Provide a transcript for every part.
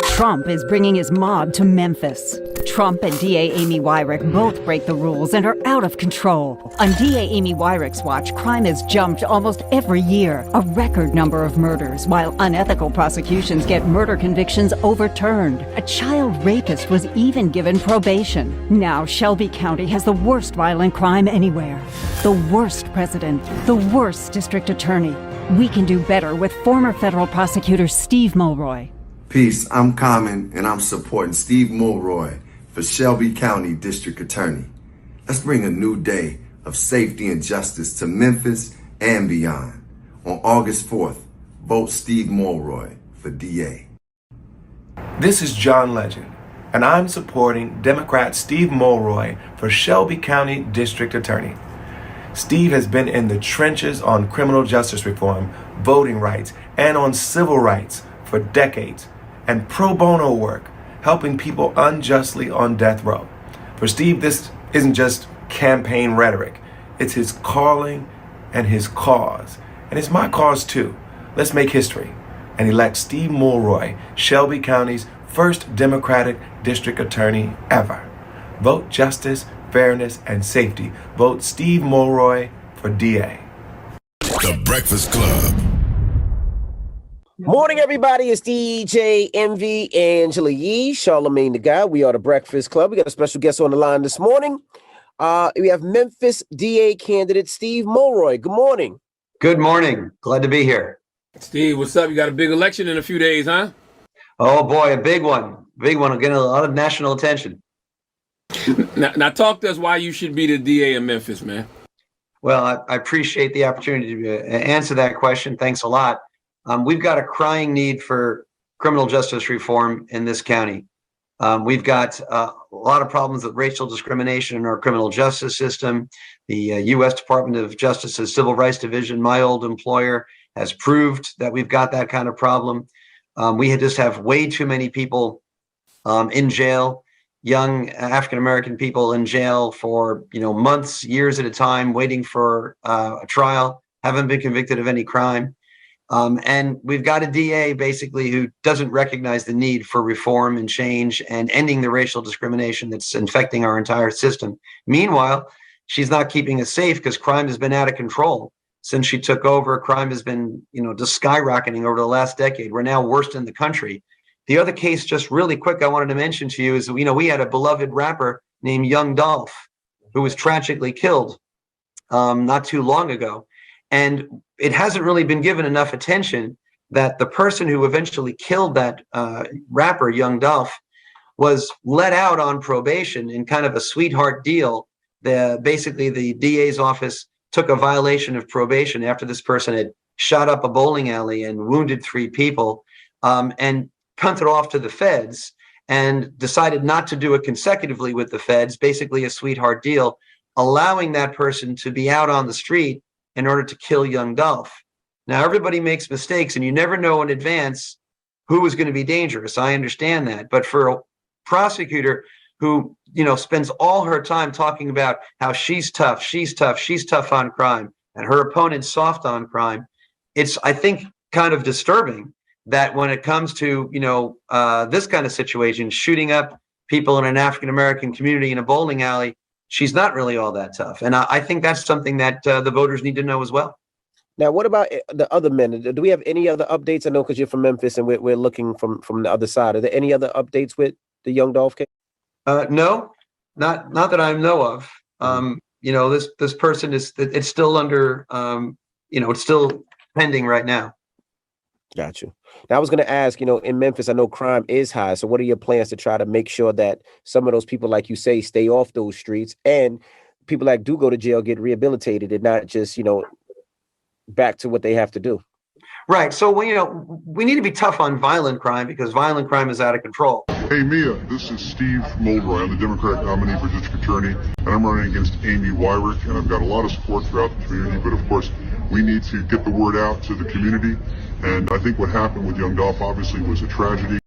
Trump is bringing his mob to Memphis. Trump and DA Amy Wyrick both break the rules and are out of control. On DA Amy Wyrick's watch, crime has jumped almost every year, a record number of murders, while unethical prosecutions get murder convictions overturned. A child rapist was even given probation. Now Shelby County has the worst violent crime anywhere. The worst president, the worst district attorney. We can do better with former federal prosecutor Steve Mulroy. Peace, I'm Common, and I'm supporting Steve Mulroy for Shelby County District Attorney. Let's bring a new day of safety and justice to Memphis and beyond. On August 4th, vote Steve Mulroy for DA. This is John Legend, and I'm supporting Democrat Steve Mulroy for Shelby County District Attorney. Steve has been in the trenches on criminal justice reform, voting rights, and on civil rights for decades, and pro bono work, helping people unjustly on death row. For Steve, this isn't just campaign rhetoric. It's his calling and his cause. And it's my cause too. Let's make history and elect Steve Mulroy, Shelby County's first Democratic district attorney ever. Vote justice, fairness, and safety. Vote Steve Mulroy for DA. The Breakfast Club. Morning, everybody. It's DJ MV, Angela Yee, Charlamagne the Guy. We are the Breakfast Club. We got a special guest on the line this morning. We have Memphis DA candidate Steve Mulroy. Good morning. Good morning. Glad to be here. Steve, what's up? You got a big election in a few days, huh? Oh boy, a big one. Big one. Getting a lot of national attention. Now talk to us why you should be the DA in Memphis, man. Well, I appreciate the opportunity to answer that question. Thanks a lot. We've got a crying need for criminal justice reform in this county. We've got a lot of problems with racial discrimination in our criminal justice system. The U.S. Department of Justice's Civil Rights Division, my old employer, has proved that we've got that kind of problem. We just have way too many people in jail, young African-American people in jail for months, years at a time, waiting for a trial, haven't been convicted of any crime. And we've got a DA basically who doesn't recognize the need for reform and change and ending the racial discrimination that's infecting our entire system. Meanwhile, she's not keeping us safe because crime has been out of control. Since she took over, crime has been, just skyrocketing over the last decade. We're now worst in the country. The other case, just really quick, I wanted to mention to you is, we had a beloved rapper named Young Dolph who was tragically killed not too long ago. And it hasn't really been given enough attention that the person who eventually killed that rapper, Young Dolph, was let out on probation in kind of a sweetheart deal. Basically, the DA's office took a violation of probation after this person had shot up a bowling alley and wounded 3 people and punted off to the feds and decided not to do it consecutively with the feds, basically a sweetheart deal, allowing that person to be out on the street in order to kill Young Dolph. Now, everybody makes mistakes, and you never know in advance who is going to be dangerous. I understand that. But for a prosecutor who, spends all her time talking about how she's tough on crime, and her opponent's soft on crime, it's, I think, kind of disturbing that when it comes to, this kind of situation, shooting up people in an African-American community in a bowling alley, she's not really all that tough. And I think that's something that the voters need to know as well. Now, what about the other men? Do we have any other updates? I know because you're from Memphis and we're looking from the other side. Are there any other updates with the Young Dolph case? No, not that I know of. This person it's still under, it's still pending right now. Got you. Now, I was going to ask, in Memphis, I know crime is high. So what are your plans to try to make sure that some of those people, like you say, stay off those streets and people that do go to jail get rehabilitated and not just, back to what they have to do? Right. So, we need to be tough on violent crime because violent crime is out of control. Hey, Mia, this is Steve Mulroy. I'm the Democratic nominee for district attorney, and I'm running against Amy Wyrick, and I've got a lot of support throughout the community, but of course, we need to get the word out to the community. And I think what happened with Young Dolph obviously was a tragedy.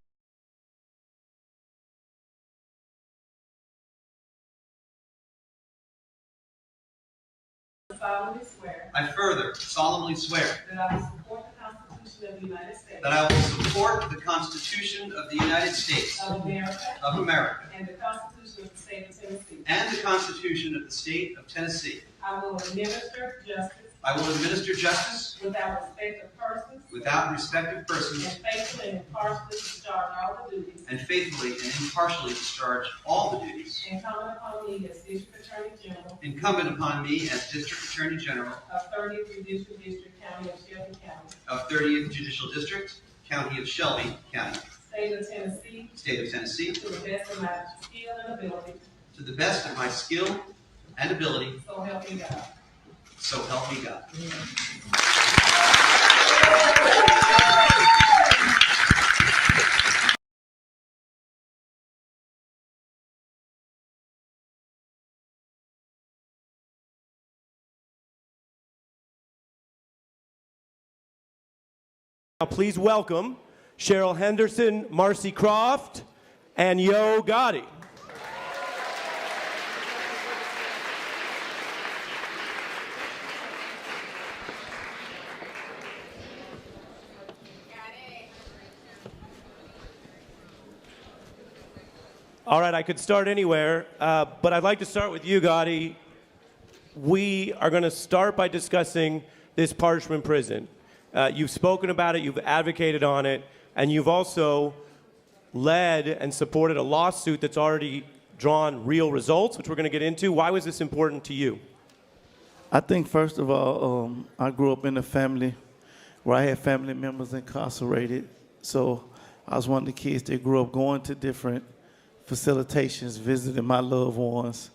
I further solemnly swear that I will support the Constitution of the United States. That I will support the Constitution of the United States Of America. of America. And the Constitution of the State of Tennessee. And the Constitution of the State of Tennessee. I will administer justice. I will administer justice. Without respect of persons. Without respect of persons. And faithfully and impartially discharge all the duties. And faithfully and impartially discharge all the duties. Incumbent upon me as District Attorney General. Incumbent upon me as District Attorney General. Of 30th Judicial District, County of Shelby County. Of 30th Judicial District, County of Shelby County. State of Tennessee. State of Tennessee. To the best of my skill and ability. To the best of my skill and ability. So help me God. So help me God. Now please welcome Cheryl Henderson, Marcy Croft, and Yo Gotti. All right, I could start anywhere, but I'd like to start with you, Gotti. We are going to start by discussing this Parchman prison. You've spoken about it, you've advocated on it, and you've also led and supported a lawsuit that's already drawn real results, which we're going to get into. Why was this important to you? I think, first of all, I grew up in a family where I had family members incarcerated. So I was one of the kids that grew up going to different facilitations, visiting my loved ones.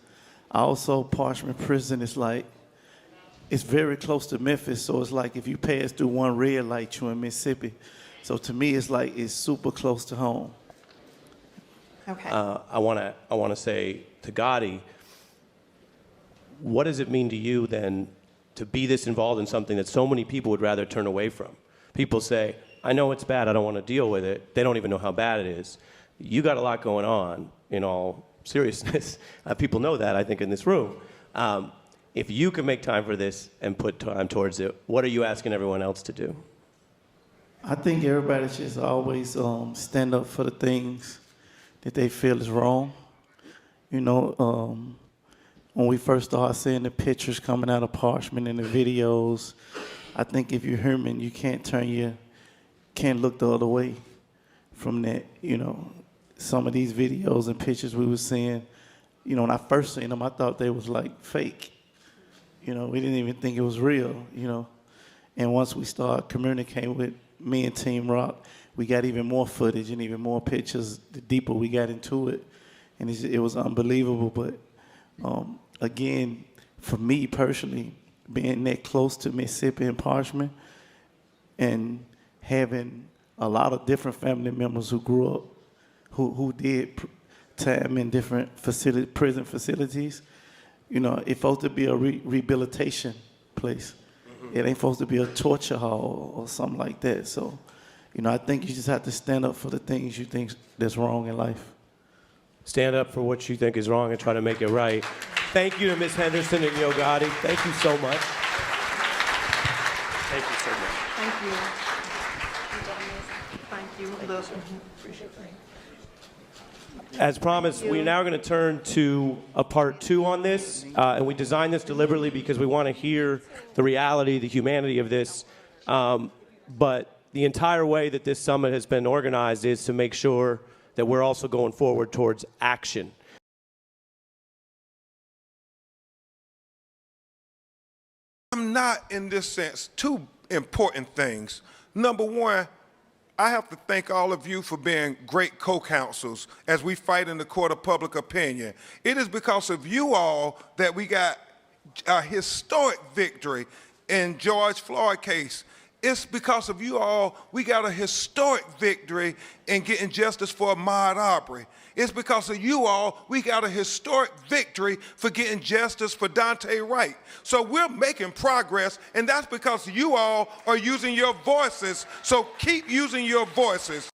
I also, Parchman Prison is like, it's very close to Memphis, so it's like if you pass through one red light, you're in Mississippi. So to me, it's like it's super close to home. Okay. I want to say to Gotti, what does it mean to you then to be this involved in something that so many people would rather turn away from? People say, I know it's bad, I don't want to deal with it. They don't even know how bad it is. You got a lot going on, in all seriousness. People know that, I think, in this room. If you can make time for this and put time towards it, what are you asking everyone else to do? I think everybody should always stand up for the things that they feel is wrong. You know, when we first started seeing the pictures coming out of Parchman and the videos, I think if you're human, you can't look the other way from that. You know, some of these videos and pictures we were seeing, you know, when I first seen them, I thought they was like fake. You know, we didn't even think it was real, you know. And once we started communicating with me and Team Roc, we got even more footage and even more pictures the deeper we got into it. And it was unbelievable. But again, for me personally, being that close to Mississippi and Parchman and having a lot of different family members who grew up, who did time in different prison facilities, you know, it's supposed to be a rehabilitation place. Mm-hmm. It ain't supposed to be a torture hall or something like that. So, you know, I think you just have to stand up for the things you think that's wrong in life. Stand up for what you think is wrong and try to make it right. Thank you to Ms. Henderson and Yo Gotti. Thank you so much. Thank you so much. Thank you. Thank you. Appreciate it. As promised, we're now going to turn to a part 2 on this, and we designed this deliberately because we want to hear the reality, the humanity of this. But the entire way that this summit has been organized is to make sure that we're also going forward towards action. I'm not, in this sense, two important things. Number one, I have to thank all of you for being great co-counsels as we fight in the court of public opinion. It is because of you all that we got a historic victory in George Floyd case. It's because of you all we got a historic victory in getting justice for Ahmaud Arbery. It's because of you all we got a historic victory for getting justice for Dante Wright. So we're making progress, and that's because you all are using your voices. So keep using your voices.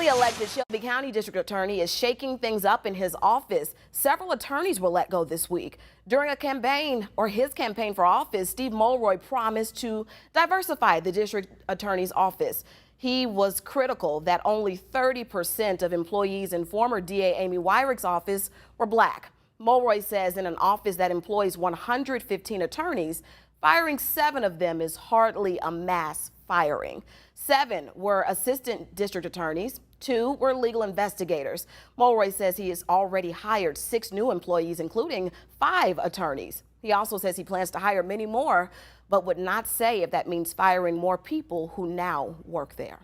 Newly elected Shelby County District Attorney is shaking things up in his office. Several attorneys were let go this week. During his campaign for office, Steve Mulroy promised to diversify the district attorney's office. He was critical that only 30% of employees in former DA Amy Wyrick's office were black. Mulroy says in an office that employs 115 attorneys, firing 7 of them is hardly a mass firing. 7 were assistant district attorneys, 2 were legal investigators. Mulroy says he has already hired 6 new employees, including 5 attorneys. He also says he plans to hire many more, but would not say if that means firing more people who now work there.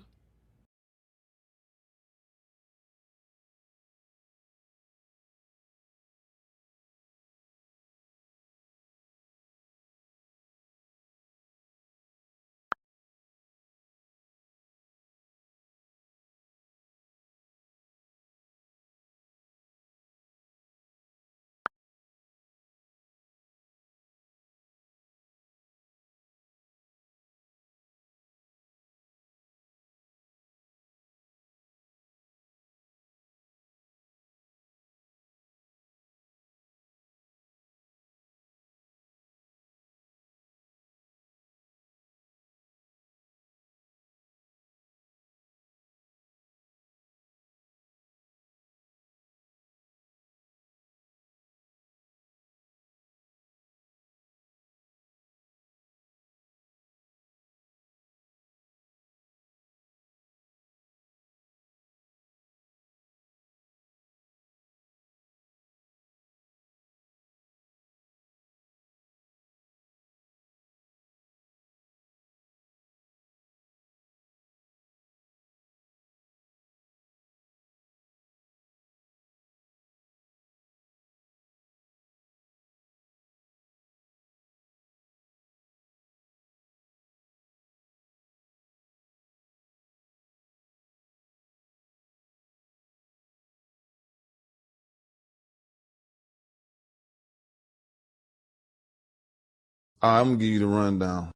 I'm gonna give you the rundown.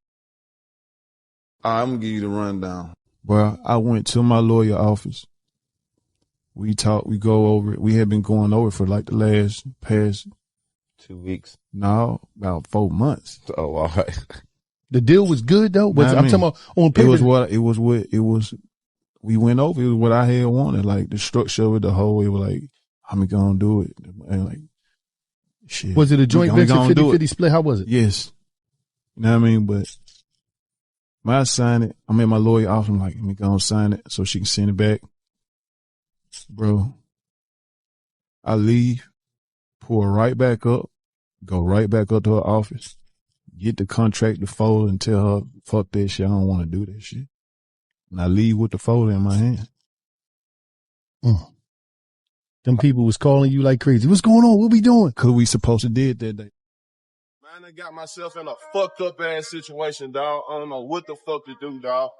Well, I went to my lawyer office. We talked, we go over it. We had been going over it for like the past 2 weeks. No, about 4 months. Oh, all right. The deal was good though. I'm talking about on paper. We went over. It was what I had wanted, like the structure of it, the whole. It was like, how we gonna do it? And like, shit. Was it a joint venture 50-50 split? How was it? Yes. You know what I mean? But when I signed it, I'm at my lawyer office. I'm like, let me go and sign it so she can send it back. Bro, I leave, pull her right back up, go right back up to her office, get the contract to fold and tell her, fuck that shit, I don't want to do that shit. And I leave with the folder in my hand. Them people was calling you like crazy. What's going on? What we doing? Cause we supposed to did that day. Man, I got myself in a fucked up ass situation, dog. I don't know what the fuck to do, dog.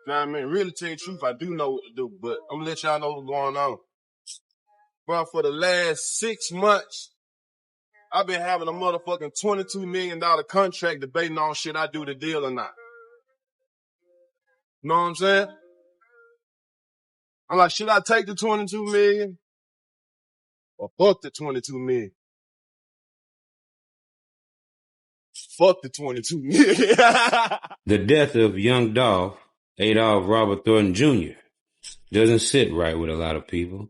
You know what I mean? Really tell you the truth, I do know what to do, but I'm gonna let y'all know what's going on. Bro, for the last 6 months, I've been having a motherfucking $22 million contract debating on shit I do the deal or not. You know what I'm saying? I'm like, should I take the 22 million or fuck the 22 million? Fuck the 22 million. The death of young Dolph, Adolph Robert Thornton Jr., doesn't sit right with a lot of people.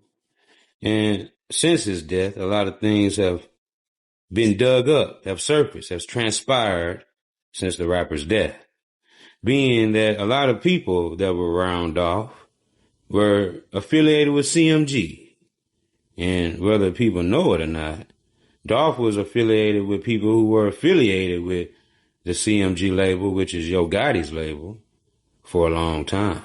And since his death, a lot of things have been dug up, have surfaced, have transpired since the rapper's death. Being that a lot of people that were around Dolph were affiliated with CMG. And whether people know it or not, Dolph was affiliated with people who were affiliated with the CMG label, which is Yo Gotti's label, for a long time.